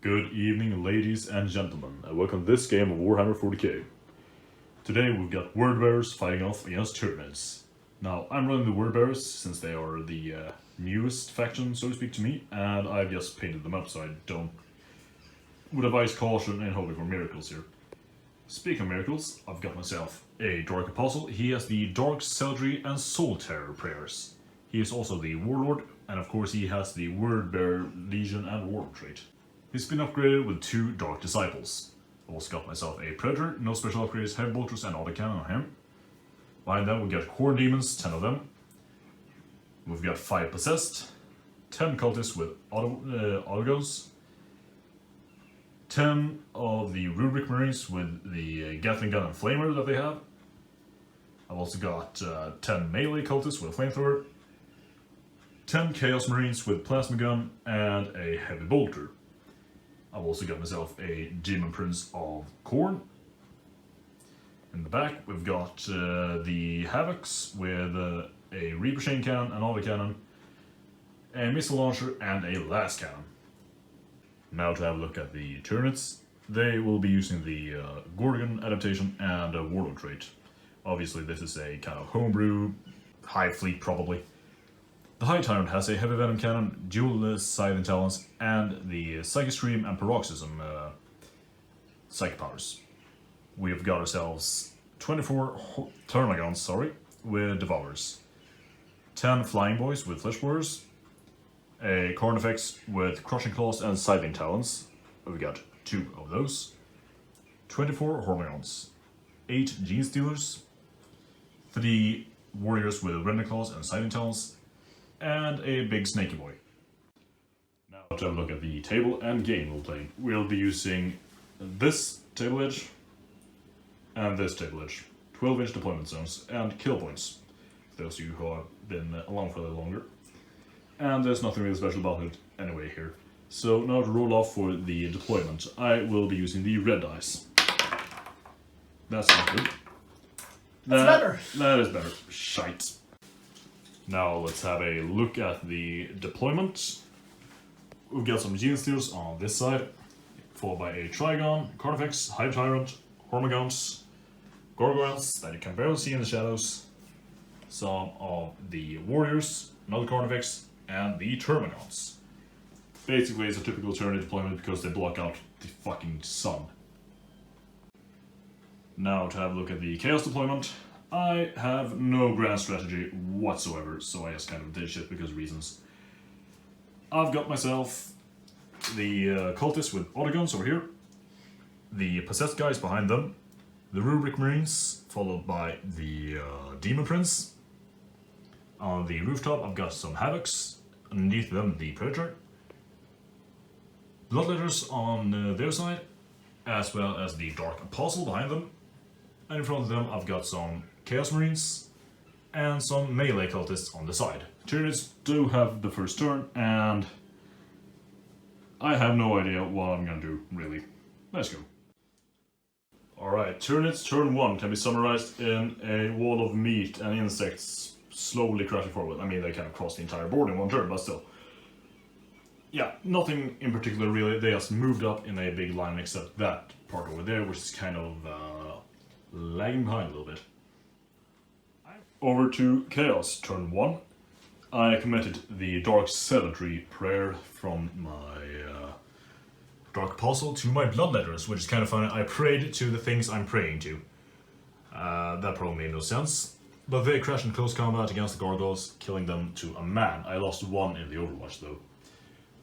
Good evening, ladies and gentlemen, and welcome to this game of Warhammer 40k. Today we've got Word Bearers fighting off against Tyranids. Now, I'm running the Word Bearers since they are the newest faction, so to speak, to me, and I've just painted them up so I would advise caution and hoping for miracles here. Speaking of miracles, I've got myself a Dark Apostle. He has the Dark Cemetery and Soul Terror prayers. He is also the Warlord, and of course he has the Word Bearer, Legion and Warlord trait. He's been upgraded with 2 Dark Disciples. I've also got myself a Predator, no special upgrades, Heavy Bolters and Autocannon on him. Behind them we've got Corn Demons, 10 of them. We've got 5 Possessed, 10 Cultists with Autoguns, 10 of the Rubric Marines with the Gatling Gun and Flamer that they have. I've also got 10 Melee Cultists with a Flamethrower, 10 Chaos Marines with Plasma Gun and a Heavy Bolter. I've also got myself a Demon Prince of Khorne. In the back we've got the Havocs with a Reaper Chain Cannon, an Autocannon, a Missile Launcher and a Last Cannon. Now to have a look at the Tyranids. They will be using the Gorgon adaptation and a Warlord trait. Obviously this is a kind of homebrew, high fleet probably. The High Tyrant has a Heavy Venom Cannon, dual Scythe and Talons, and the Psychic Stream and Paroxysm Psychic powers. We've got ourselves 24 Termagants, with Devourers, 10 Flying Boys with Flesh Warriors, a Carnifex with Crushing Claws and Scything Talons. We've got 2 of those, 24 Hormigons, 8 Gene Stealers, 3 Warriors with Rending Claws and Scything Talons, and a big Snaky Boy. Now to have a look at the table and game we'll play. We'll be using this table edge and this table edge, 12-inch deployment zones and kill points, for those of you who have been along for a little longer. And there's nothing really special about it anyway here. So now to roll off for the deployment, I will be using the red dice. That's not good. That's better. That is better. Shite. Now let's have a look at the deployment. We've got some Gene Stealers on this side, followed by a Trigon, Carnifex, Hive Tyrant, Hormigons, Gargoyles that you can barely see in the shadows, some of the Warriors, another Carnifex, and the Termagants. Basically it's a typical Tyranid deployment because they block out the fucking sun. Now to have a look at the Chaos deployment. I have no grand strategy whatsoever, so I just kind of did shit because of reasons. I've got myself the Cultists with Autoguns over here, the Possessed guys behind them, the Rubric Marines, followed by the Demon Prince. On the rooftop I've got some Havocs, underneath them the Predator, Bloodletters on their side, as well as the Dark Apostle behind them, and in front of them I've got some Chaos Marines and some Melee Cultists on the side. Tyranids do have the first turn, and I have no idea what I'm gonna do, really. Let's go. Alright, Tyranids turn 1 can be summarized in a wall of meat and insects slowly crashing forward. I mean, they kind of cross the entire board in one turn, but still. Yeah, nothing in particular really. They just moved up in a big line except that part over there, which is kind of lagging behind a little bit. Over to Chaos, turn 1. I committed the Dark Cemetery prayer from my Dark Apostle to my Bloodletters, which is kind of funny. I prayed to the things I'm praying to. That probably made no sense. But they crashed in close combat against the Gargoyles, killing them to a man. I lost 1 in the Overwatch though.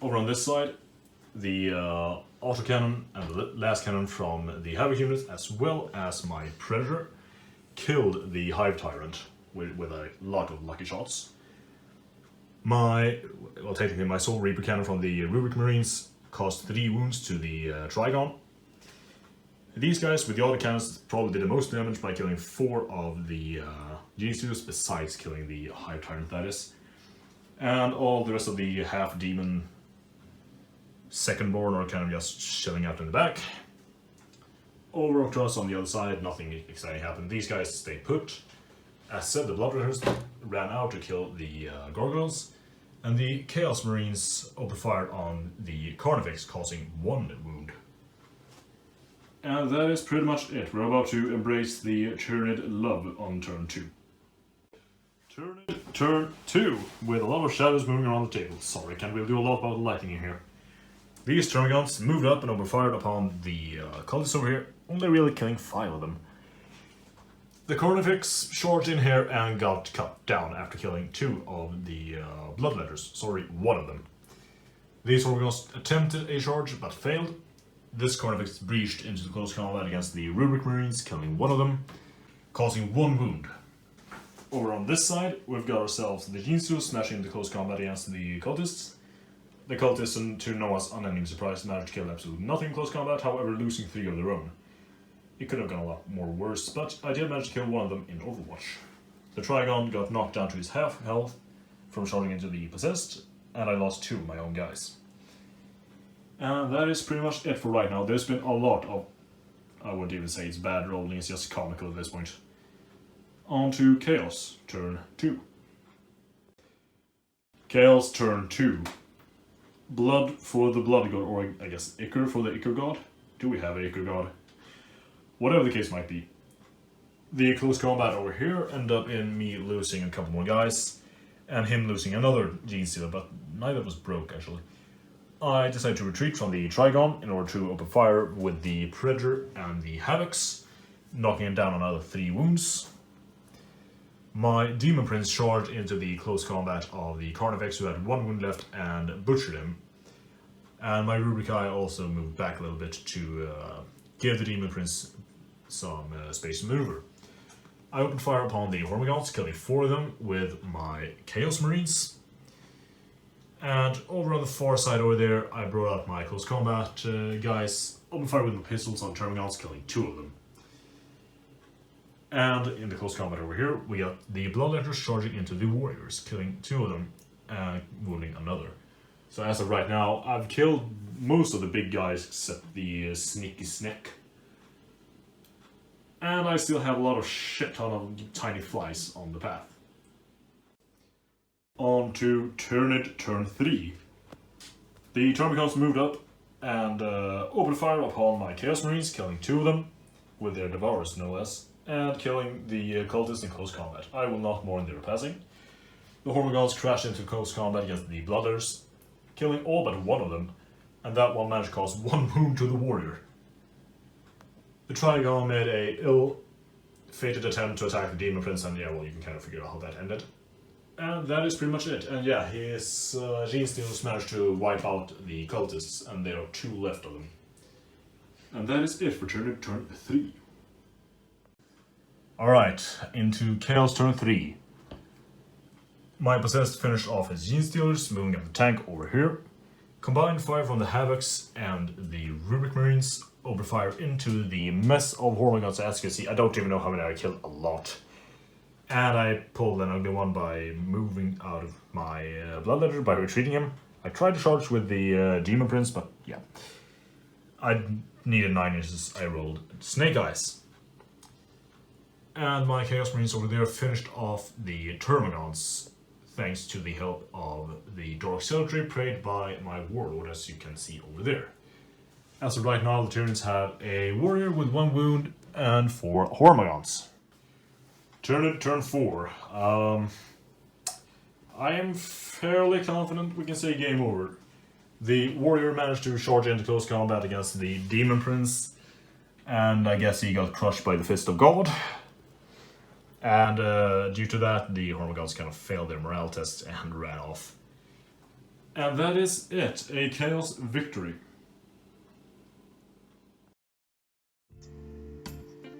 Over on this side, the Autocannon and the Last Cannon from the Havoc unit, as well as my Predator, killed the Hive Tyrant with a lot of lucky shots. Technically my Soul Reaper Cannon from the Rubric Marines caused 3 wounds to the Trigon. These guys with the Autocannons probably did the most damage by killing 4 of the Gene Stealers, besides killing the Hive Tyrant, that is. And all the rest of the half-demon second-born are kind of just chilling out in the back. Over to us on the other side, nothing exciting happened. These guys stayed put. As said, the Bloodletters ran out to kill the Gargoyles, And the Chaos Marines opened fire on the Carnifex, causing 1 wound. And that is pretty much it. We're about to embrace the Tyranid love on turn 2. Tyranid turn 2, with a lot of shadows moving around the table. Sorry, can't really do a lot about lighting in here. These Termagants moved up and opened fire upon the cultists over here, only really killing 5 of them. The Carnifex charged in here and got cut down after killing 2 of the Bloodletters. Sorry, 1 of them. These Termagants attempted a charge but failed. This Carnifex breached into the close combat against the Rubric Marines, killing 1 of them, causing 1 wound. Over on this side, we've got ourselves the Jinsu smashing into close combat against the Cultists. The Cultists, and to no one's unending surprise, managed to kill absolutely nothing in close combat, however losing 3 of their own. It could have gone a lot more worse, but I did manage to kill 1 of them in Overwatch. The Trigon got knocked down to his half health from charging into the Possessed, and I lost 2 of my own guys. And that is pretty much it for right now. There's been a lot of, I wouldn't even say it's bad rolling, it's just comical at this point. On to Chaos, turn 2. Chaos, turn 2. Blood for the Blood God, or I guess Ichor for the Ichor God? Do we have an Ichor God? Whatever the case might be. The close combat over here ended up in me losing a couple more guys, and him losing another Gene Stealer, but neither was broke actually. I decided to retreat from the Trigon in order to open fire with the Predator and the Havocs, knocking him down another 3 wounds. My Demon Prince charged into the close combat of the Carnifex, who had 1 wound left, and butchered him. And my Rubric Eye also moved back a little bit to give the Demon Prince some space to maneuver. I opened fire upon the Hormagaunts, killing 4 of them with my Chaos Marines. And over on the far side over there, I brought out my close combat guys, opened fire with my pistols on Termagants, killing 2 of them. And in the close combat over here, we got the Bloodletters charging into the Warriors, killing 2 of them and wounding another. So as of right now, I've killed most of the big guys except the Sneaky Snick. And I still have a lot of shit ton of tiny flies on the path. On to Tyranid turn 3. The Termagants moved up and opened fire upon my Chaos Marines, killing 2 of them, with their Devourers no less, and killing the Cultists in close combat. I will not mourn their passing. The Hormagaunts crashed into close combat against the Bloodletters, killing all but 1 of them, and that one managed to cause 1 wound to the Warrior. The Trigon made a ill-fated attempt to attack the Demon Prince, and yeah, well, you can kind of figure out how that ended. And that is pretty much it. And yeah, his Gene Stealers managed to wipe out the Cultists, and there are 2 left of them. And that is it for turn 3. Alright, into Chaos turn 3. My Possessed finished off his Gene Stealers, moving up the tank over here. Combined fire from the Havocs and the Rubric Marines opened fire into the mess of Hormagaunts. As you can see, I don't even know how many I killed, a lot. And I pulled an ugly one by moving out of my Bloodletter, by retreating him. I tried to charge with the Demon Prince, but yeah. I needed 9 inches, I rolled Snake Eyes. And my Chaos Marines over there finished off the Termagants, thanks to the help of the Dark Cemetery prayed by my Warlord, as you can see over there. As of right now, the Tyranids have a Warrior with 1 wound and 4 Hormagaunts. Turn 4. I am fairly confident we can say game over. The Warrior managed to charge into close combat against the Demon Prince, and I guess he got crushed by the Fist of God. And due to that, the Hormagaunts kind of failed their morale test and ran off. And that is it, a Chaos victory.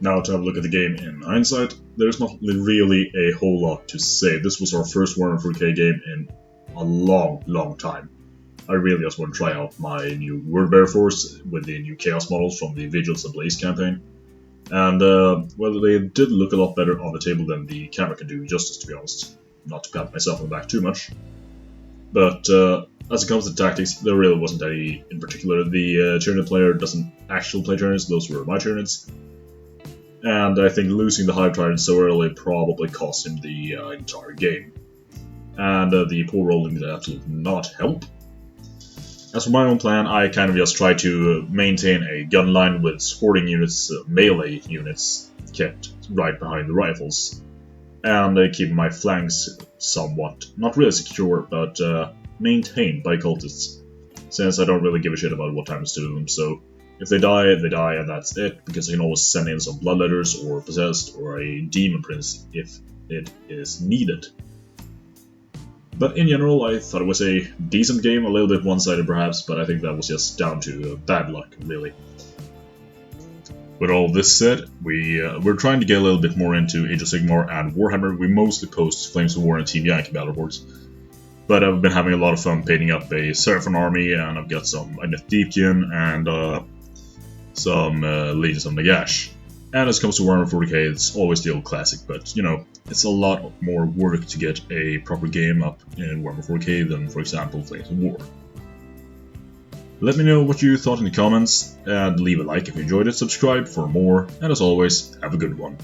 Now to have a look at the game in hindsight, there's not really a whole lot to say. This was our first Warhammer 40k game in a long time. I really just want to try out my new Wordbearer force with the new Chaos models from the Vigils and Blaze campaign. And, well, they did look a lot better on the table than the camera can do justice, to be honest. Not to pat myself on the back too much. But, as it comes to tactics, there really wasn't any in particular. The Tyranid player doesn't actually play Tyranids, those were my Tyranids. And I think losing the Hive Tyrant so early probably cost him the entire game. and the poor rolling did absolutely not help. As for my own plan, I kind of just try to maintain a gun line with supporting units, melee units, kept right behind the rifles, and keep my flanks somewhat, not really secure, but maintained by cultists, since I don't really give a shit about what happens to them, so if they die, and that's it, because I can always send in some bloodletters, or possessed, or a demon prince if it is needed. But in general, I thought it was a decent game, a little bit one-sided perhaps, but I think that was just down to bad luck, really. With all this said, we're trying to get a little bit more into Age of Sigmar and Warhammer. We mostly post Flames of War and Team Yankee battle reports. But I've been having a lot of fun painting up a Seraphon army, and I've got some Agnes Deepkin and some Legions of Nagash. And as it comes to Warhammer 40k, it's always the old classic, but you know, it's a lot more work to get a proper game up in Warhammer 40k than, for example, Flames of War. Let me know what you thought in the comments, and leave a like if you enjoyed it, subscribe for more, and as always, have a good one.